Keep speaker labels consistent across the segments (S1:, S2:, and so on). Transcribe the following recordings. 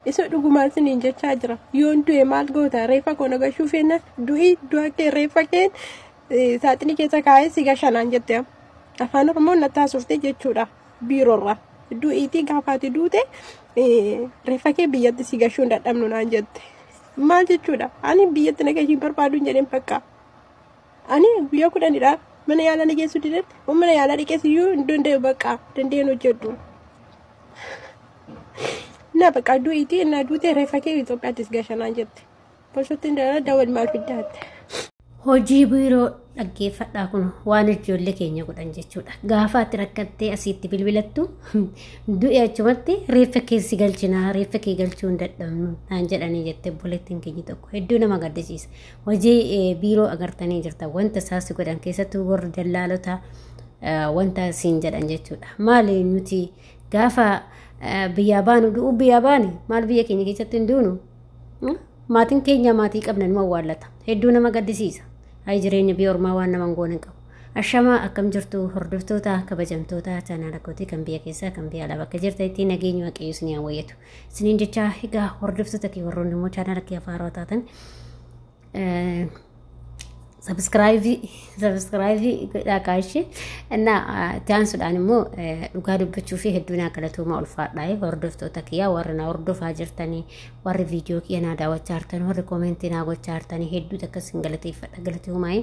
S1: Iso dhugumaan siniin jechaa jira. Yoon du'e maal goota reeffa koo nagashuu fenna du'a kee reeffa keen saaxinii keessa kaa'ee si gashanaan jette. Afaan Oromoon natti haasofte jechuudha biiroorraa. Du'iitii gaafaati duute reeffa kee biyyatti si gashuu hin dadhabnu naan jette. Maal jechuudha? Ani biyyatti nagashii barbaadu hin jedheen bakka. Ani guyyaa 10dha mana yaalaa nageessuu didatti mana yaalaa dhiqeessiyyuu hin danda'u bakka dandeen hojjedhu. Na bakka du'iitii na duute reeffa kee Itoophiyaattis gashanaan jette. Polisootiin daawwan maal fiddaate?
S2: Hojii biiroo dhaggeeffadhaa kun waan ijoollee keenya godhan jechuudha. Gaafa ati rakkattee asitti bilbilattu du'e achumatti reeffa keessi galchinaa reeffa kee galchuu hin dadhabnu naan jedhanii jette obboleettiin keenya tokko hedduu nama gaddisiisa. Hojii biiroo agartanii jirta wanta isaas godhan keessattuu warri dallaalota wanta siin jedhan jechuudha. Maali nuti gaafa biyyaa baanu du'u biyyaa baane maal biyya keenya keessatti hin duunu? Maatiin keenya maatii qabnan nu awwaallata. Hedduu nama gaddisiisa. Hay jireenya biyya ormaa waan nama goone qabu. Ashama akkam jirtu hordoftoota kabajamtoota chanaala kootii kan biyya keessaa kan biyya alaa bakka jirtanitti nageenya waaqayyoo isin hawwatu. Isiniin jecha egaa hordoftoota kee warroonni immoo chanaala kee afaaraa taatan subscribe godhaa እና ታንሱዳን ሞ ዱጋ ዱብቹ ፊ ሄዱና ከለቱማ ኡልፋዳይ ወርዶፍቶታ ኪያ ወርና ወርዶፋ ጅርተኒ ወር ቪዲዮ ኪና ዳወቻርተን ወር ኮሜንት ና ጎቻርተኒ ሄዱ ተከስን ገለተ ይፈጠገለቱ ማይ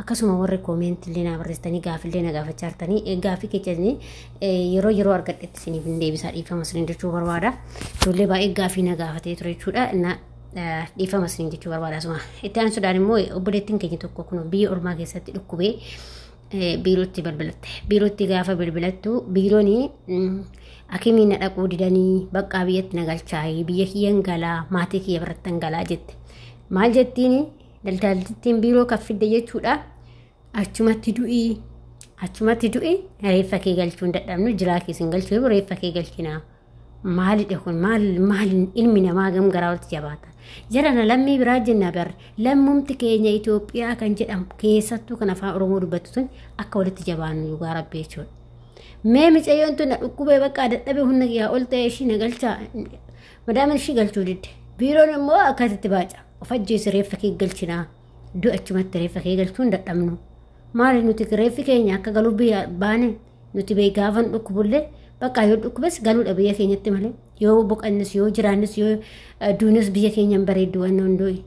S2: አከሱማ ወር ኮሜንት ሊና በረስተኒ ጋፍሌና ጋፈቻርተኒ ጋፊ ከጨኒ የሮ የሮ አርገጥት ሲኒ እንደ ቢሳ ዲፈ መስሪን ደቹ በርባዳ ዶሌ ባይ ጋፊ ነጋፈቴ ትሬቹዳ እና difa masrin jechu barbaada suma ittaan sudaan immoo obboleettiin keenya tokko kun biyya ormaa keessatti dhukkubee biirootti gaafa bilbilattu biirooni akimiin dhaquu didanii bakka biyyatti nagalchaayii biyya kiyyan galaa maatii kiyya birattan galaa jette maal jettiin daldaaltittiin biiroo kaffidde jechuudha achumatti du'i reeffa kee galchuu hin dadhabnu jiraa keessin galchuu reeffa kee galchinaa maali dhekun maal ilmi namaa gam garaa walitti jabaata jarana lammii biraa jenna bar lammumti keenya Itoophiyaa kan jedhamu keessattuu kan afaan Oromoo dubbatu sun akka walitti jabaannu yugaa rabbi jechuudha mee micayyoon tun dhukkubee bakka dadhabee hunna yaa ol ta'e ishii nagalchaa madaaman ishii galchuu didde biiroon immoo akkasitti baaca of ajjeesi reeffa kee galchinaa du'achumatti reeffa kee galchuu hin dadhabnu maali nuti reeffi keenya akka galuu biyya baane nuti bee gaafan dhukkubullee bakka yoo dhukkubes galuudha biyya keenyatti malee yoo boqannis yoo jiraannis yoo duunis biyya keenyan bareeddu waan hundooyi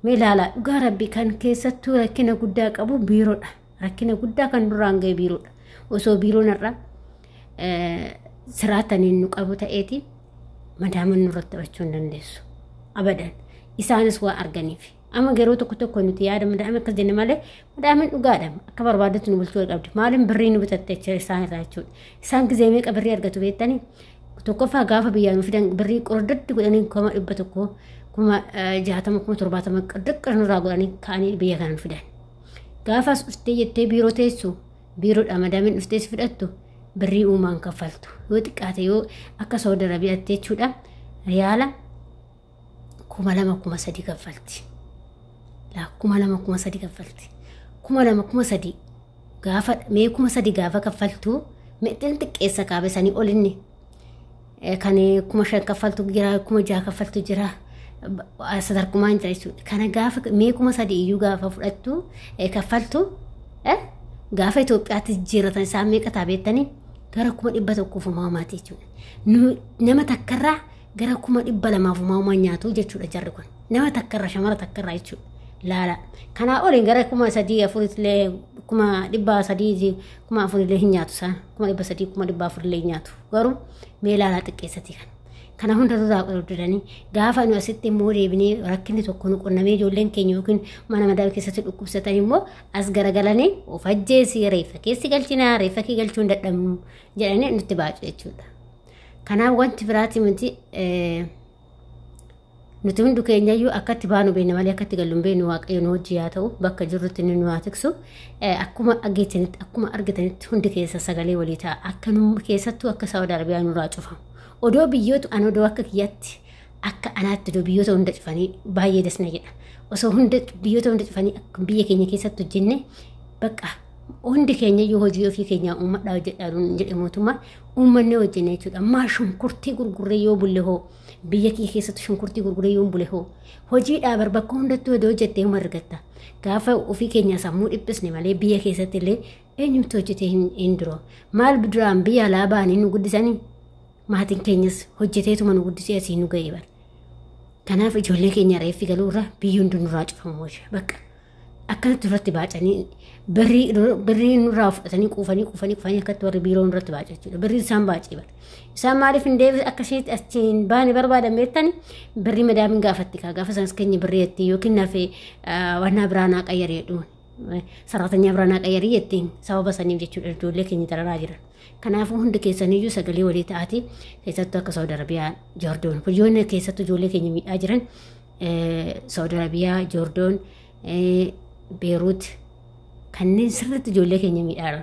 S2: mee laala dhugaa rabbi kan keessattuu rakkina guddaa qabu biiroodha rakkina guddaa kan duraan ga'e biiroodha osoo biiroon irra siraataniin nu qabu ta'eeti madaaman nurratti qabachuu hin dandeessu abadan isaanis waa arganiif amma garuu tokko nuti yaada madaama akkas jenne malee madaaman dhugaadha akka barbaadatu nu bulchuu qabdi maalin birrii nu bitatte isaan irraa jechuudha isaan gizee meeqa birrii argatu beektanii tokkoffaa gaafa biyyaa nu fidan birrii qordatti godhanii 100 kuma 60 kuma 70 qordatti nurraa godhanii kaanii biyya kanaan fidan gaafas dhuftee jettee biiroo teessu biiroodha madaaman dhuftees fidhattu birrii uumaan kaffaltu yoo xiqqaate yoo akka Saudi Arabiyaatti jechuudha riyaala 2,300 kaffalti. La 2,300 kaffalti 2,300 gaafa mee 3,000 gaafa kaffaltu meetiin xiqqeessa kaabesanii olinni kan 5,000 kaffaltu jira 6,000 kaffaltu jira sadarkumaan jira jechuudha kana gaafa mee 3,000 iyyuu gaafa fudhattu kaffaltu gaafa Itoophiyaatti jijjiirratan isaa meeqa taabeettanii gara 100 fumaamaati jechuudha nama takkarraa gara 200 nyaatu jechuudha jarri kun nama takkarraa shamara takkarraa jechuudha laala kana olin gara 3,400 le 300 le nyaatu san 300 le nyaatu garu mee laala xiqqeessati kana hunda dudanii gaafa nu asitti immoo deebinee rakkinni tokko nu qonnamee ijoolleen keenya yookiin mana madaala keessatti dhukkubsatan immoo as garagalanii of ajjeesi reeffa keessi galchinaa reeffa kee galchuu hin dadhabnu jedhanii nutti baacu jechuudha kanaaf wanti biraati miti nuti hundu keenyayyuu akkatti baanu beena malee akkatti galluun beenu waaqayyo nu hojii haa ta'u bakka jirrutti nu haa tiksu akkuma ageetanitti akkuma argatanitti hundi keessa sagalee walii ta'a akka nu keessattuu akka Saudi Arabiyaa nurraa cufamu odoo biyyoota an odoo akka kiyyatti akka anaatti odoo biyyoota hunda cufanii baay'ee dasna jedha osoo hunda biyyoota hunda cufanii akka biyya keenya keessatti hojjenne bakka hundi keenya yoo hojii ofii keenya uummadhaa hojjedhaan jedhe mootummaa uummanni hojjenne jechuudha. Ammaa shunkurtii gurgurree yoo bulle hoo biyya kee keessatti shunkurtii gurgurree yoo bulle hoo hojiidhaa bakka hundattuu yoo hojjettee margatta. Gaafa ofii keenya sammuu dhiphisne malee biyya keessatti illee eenyutu hojjetee hin duro. Maal duraan biyya alaa baanii nu guddisanii maatiin keenyas hojjeteetuma nu guddisee asii nu ga'ee bara. Kanaaf ijoollee keenya reeffi galuurra biyyi hundi nurraa cufamu bakka. Akkanatti irratti baacanii birrii nurraa fudhatanii kuufanii akkatti warri biiroo irratti baaca jechuudha. Birrii isaan baacee bara. Isaan maaliif hin deebisu akkasitti achiin baane barbaadan beektani birrii madaamin gaafatti gaafa isaan keenya birrii jettii yookiin nafee wannaa biraanaa qayyaree dhuun saraatanyaa biraanaa qayyarii jettiin sababa saniif jechuudha ijoollee keenya dararaa jiran. Kanaafuu hundi keessaniyyuu sagalee walii ta'atii keessattuu akka Saawud Arabiyaa Joordoon biyyoonni keessattuu ijoollee keenya miidhaa jiran Saawud Arabiyaa Joordoon Beirut kanneen sirriitti ijoollee keenya miidhaa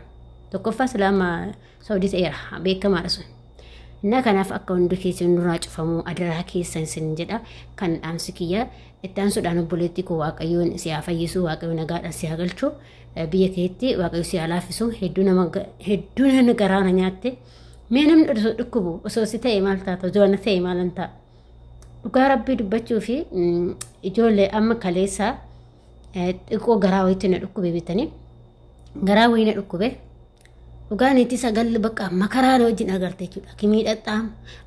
S2: tokkoffaa islaama Saawudii ta'eera beekamaadha sun. Innaa kanaaf akka hundi keessan nurraa cufamuu adaraa keessan sin jedha kan dhaamsi kiyya itti aansuudhaan obboleettii koo Waaqayyoon si haa fayyisu Waaqayyoon nagaadhaan si haa galchu biyya keetti Waaqayyo si haa laaffisu hedduu nama garaana nyaatte mee namni dhukkubu osoo si ta'e maal taata osoo na ta'e maal hin ta'a. Dhugaa Rabbii dubbachuu fi ijoollee amma kaleessaa xiqqoo garaa wayiitti na dhukkube bitanii garaa wayii na dhukkube dhugaan itti sagalli bakka makaraa na wajjin agarte jechuudha.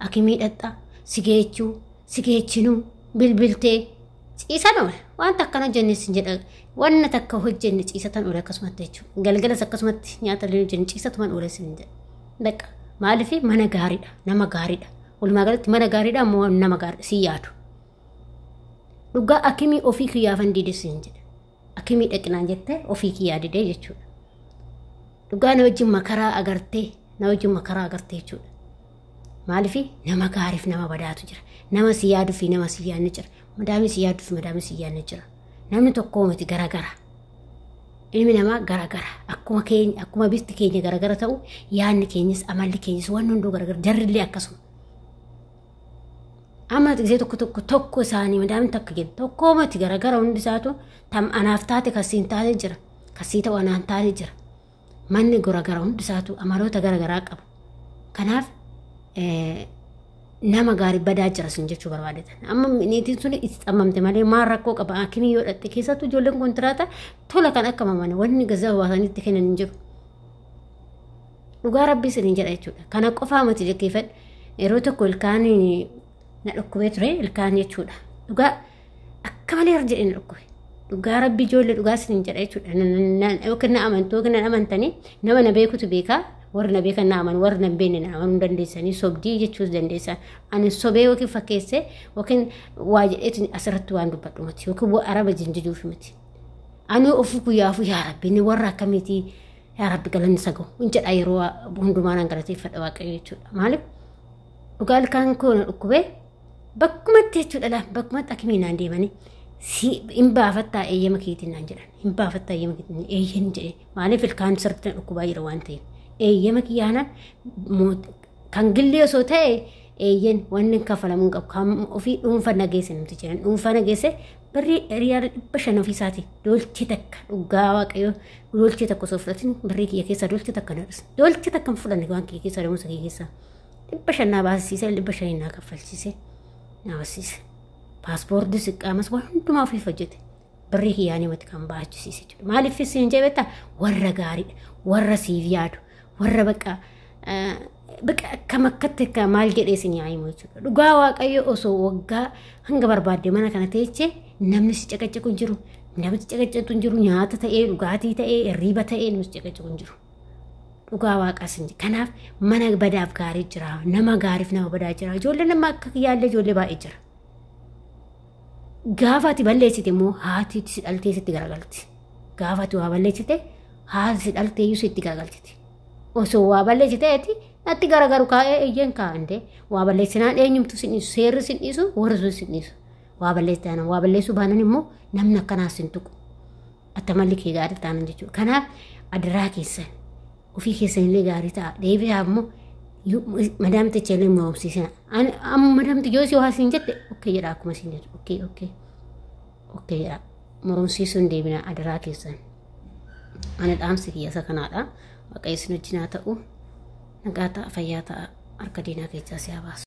S2: Akimii dhadhaa si geechinuu bilbiltee ciisan oole waan takkan hojjenne sin jedha wanna takka hojjenne ciisatan oole akkasumatti jechuudha. Galgalas akkasumatti nyaata illee hojjenne ciisatuman oole sin jedha. Bakka maaliif mana gaariidha nama gaariidha walumaa galatti mana gaariidha ammoo nama gaariidha si yaadu. Dhugaa akimii ofii kiyyaafan diide sin jedha. Akimii dhaqinaan jettee ofii kiyyaa didee jechuudha. Dhugaa na wajjin makaraa agartee jechuudha. Maaliif nama gaariif nama badaatu jira. Nama si yaaduu fi nama si yaadne jira. Madaamii si yaaduu fi madaamii si yaadne jira. Namni tokko miti garagara. Ilmi namaa garagara. Akkuma bifti keenya garagara ta'u yaadni keenyas amalli keenyas waan hunduu garagara jarrillee akkasuma. Amma gisee tokko isaanii madaamni takka jedhu tokko miti garagara hundi isaatu tam anaaf taate kasiin taate jira. Kasii ta'u anaan taate jira. Manni garagara hundi isaatu amaloota garagaraa qabu. Kanaaf nama gaarii badaa jira sun jechuu barbaadetan. Amma niitiin sun itti xammamte malee maal rakkoo qaba akimii yoo dhatte keessattuu ijoolleen kontiraata tola kan akka mamana wanni gazaa baasanitti kennan hin jiru. Dhugaa Rabbii siniin jedha jechuudha. Kana qofaa miti jekkeeffadhu yeroo tokko ilkaan na dhukkubee ture ilkaan jechuudha. Dhugaa akka malee jedhee na dhukkube. Dhugaa Rabbii ijoollee dhugaa siniin jedha jechuudha. Yookiin na amantuu yookiin na amantanii nama na beekutu beekaa. Warri na beekan na aman warri na beekne na amanuu dandeessanii sobdii jechuus dandeessan. Ani sobee yookiin fakkeessee yookiin waa jedheetu asirratti waan dubbadhu miti yookiin araba jinjijuuf miti. Ani ofii guyyaafuu yaa Rabbi inni warra akkamiitii yaa Rabbi galanni isa gahu hin jedha yeroo hundumaan an galateeffadha Waaqayyo jechuudha. Maaliif dhugaa ilkaan koo na dhukkubee bakkumatti jechuudha bakkumatti akimii naan deemanii hin baafattaa eeyyama keetiin naan jedhan hin baafattaa eeyyama keetiin eeyyan jedhe maaliif ilkaan sirriitti na dhukkubaa jira waan ta'eef. Eeyyama kiyyaana kan gillee osoo ta'e eeyyan wanni kafalamuu qabu kan ofii dhuunfa nageesse nuti jiran dhuunfa nageesse birrii riyaal 500 ofiisaati dolchi takka dhugaa Waaqayyo dolchi takka osoo fudhatin birrii kiyya keessa dolchi takka nadhas dolchi takka hin fudhanne waan kiyya keessa deemuusa kiyya keessa 500 naa baasisiise 500 naa kaffalchiise naa baasisiise paaspoortii siqqaamas waan hundumaa ofiif hojjete birrii kiyyaanii mati kan baachisiise jechuudha. Maaliif siin jeebetta warra gaariidha warra siif yaadu. Warra bakka akkam akkatti akka maal jedhee si nyaayimu jechuudha. Dhugaa Waaqayyo osoo waggaa hanga barbaadde mana kana teechee namni si caqacaqu hin jiru. Namni si caqacaqu hin jiru nyaata ta'ee dhugaatii ta'ee hirriba ta'ee namni si caqacaqu hin jiru. Dhugaa Waaqaa sin kanaaf mana badaaf gaarii jira. Nama gaariif nama badaa jira. Ijoollee nama akka yaallee ijoollee baay'ee jira. Gaafa ati balleessite immoo haati si dhaltee sitti garagalti. Gaafa ati waa balleessite haati si dhaltee iyyuu sitti garagalti. Osoo waa balleessiteeti natti garagaru kaa'ee eeyyan kaa'ante waa balleessinaan eenyumtu sin dhiisu seerri sin dhiisu warri sun sin dhiisu waa balleessuu baanan immoo namni akkanaas sin tuqu atta malli kee gaarii ta'an jechuudha. Kanaaf adaraa keessan ofii keessan illee gaarii ta'a deebi'aa immoo madaamti icheellee mo'omsiisina amma madaamti yoo si waa siin jette okkee jedha akkuma siin jettu okkee jedha moromsiisuun deebina adaraa keessan. Ani dhaamsi kiyya isa kanaadha. Waaqayyo isin wajjin haa ta'u. Nagaa ta'a, fayyaa ta'a, harka diinaa keessaa si haa baasu.